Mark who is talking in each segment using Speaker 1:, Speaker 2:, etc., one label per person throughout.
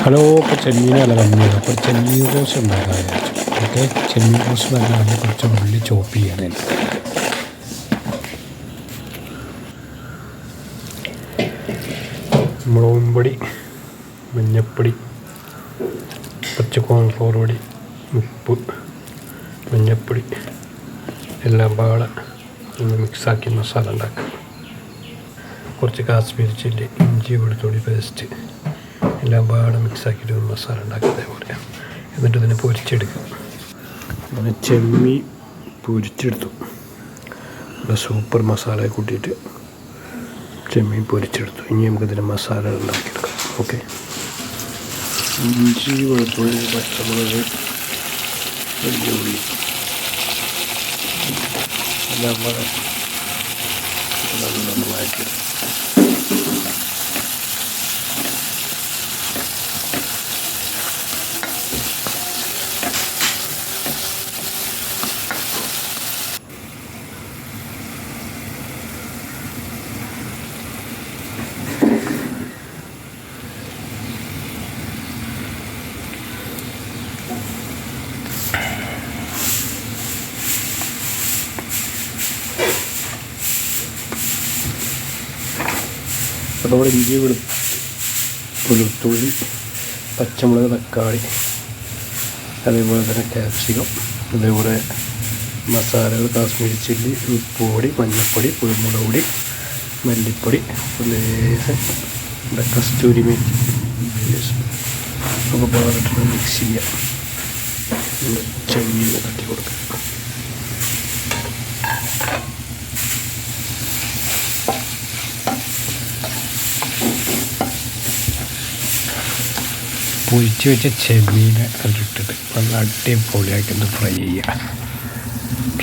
Speaker 1: Hello, ഇപ്പോൾ ചെമ്മീനല്ല വന്നത്. അപ്പോൾ ചെമ്മീൻ റോസ്റ്റ് ഉണ്ടാക്കാൻ വിചാരിച്ചു. ഓക്കെ, ചെമ്മീൻ റോസ്റ്റ് ഉണ്ടാക്കാൻ കുറച്ച് ഉള്ളി ചോപ്പ് ചെയ്യാനുണ്ട്. മുളകും പൊടി, മഞ്ഞൾപ്പൊടി, പച്ച കോൺഫ്ലവർ പൊടി, ഉപ്പ്, മഞ്ഞൾപ്പൊടി എല്ലാം പാടെ ഒന്ന് മിക്സാക്കി മസാല ഉണ്ടാക്കാം. കുറച്ച് കാശ്മീരി ചില്ലി, ഇഞ്ചി വെളുത്തുള്ളി പേസ്റ്റ് എല്ലാം പാടെ മിക്സാക്കിയിട്ട് ഒരു മസാല ഉണ്ടാക്കുന്നത് പോലെ. എന്നിട്ട് ഇതിനെ പൊരിച്ചെടുക്കും. അങ്ങനെ ചെമ്മീൻ പൊരിച്ചെടുത്തു. സൂപ്പർ മസാല കൂട്ടിയിട്ട് ചെമ്മീൻ പൊരിച്ചെടുത്തു. ഇനി നമുക്കിതിന് മസാല ഉണ്ടാക്കിയെടുക്കാം. ഓക്കെ, ഇഞ്ചി വെളുത്തുള്ളി പച്ചമുളക് വെല്ലുള്ളി എല്ലാം കൂടെ നന്നായിട്ട് അതോടെ ഇഞ്ചി വെളുത്തുള്ളി പച്ചമുളക് തക്കാളി അതേപോലെ തന്നെ ക്യാപ്സിക്കം അതേപോലെ മസാലകൾ കാശ്മീരി ചില്ലി ഉപ്പ് പൊടി മഞ്ഞൾപ്പൊടി കുരുമുളക് പൊടി മല്ലിപ്പൊടി കസ്തൂരി മേത്തി ഒക്കെ പാടിട്ട് മിക്സ് ചെയ്യാം. ചെമ്മീൻ തട്ടി കൊടുക്കുക. പൊരിച്ച് വെച്ച ചെമ്മീനെ അതിലിട്ടിട്ട് നല്ല അടിപൊളിയാക്കി ഒന്ന് ഫ്രൈ ചെയ്യുക.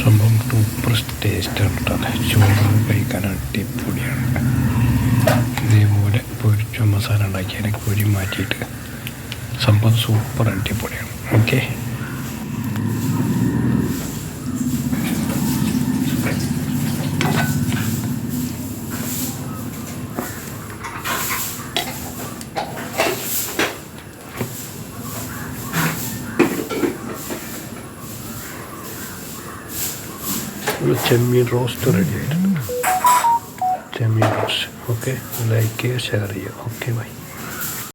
Speaker 1: സംഭവം സൂപ്പർ ടേസ്റ്റാണ് കേട്ടോ. ചോറ് കഴിക്കാൻ അടിപൊളിയാണ്. ഇതേപോലെ പൊരിച്ച മസാല ഉണ്ടാക്കിയാൽ പൊരി മാറ്റിയിട്ട് സംഭവം സൂപ്പർ അടിപൊളിയാണ്. ഓക്കെ, ചെമ്മീൻ റോസ്റ്റ് റെഡി ആയിട്ടുണ്ട്. ചെമ്മീൻ റോസ്റ്റ്. ഓക്കെ, ലൈക്ക് ചെയ്യുക, ഷെയർ ചെയ്യുക. Okay, by.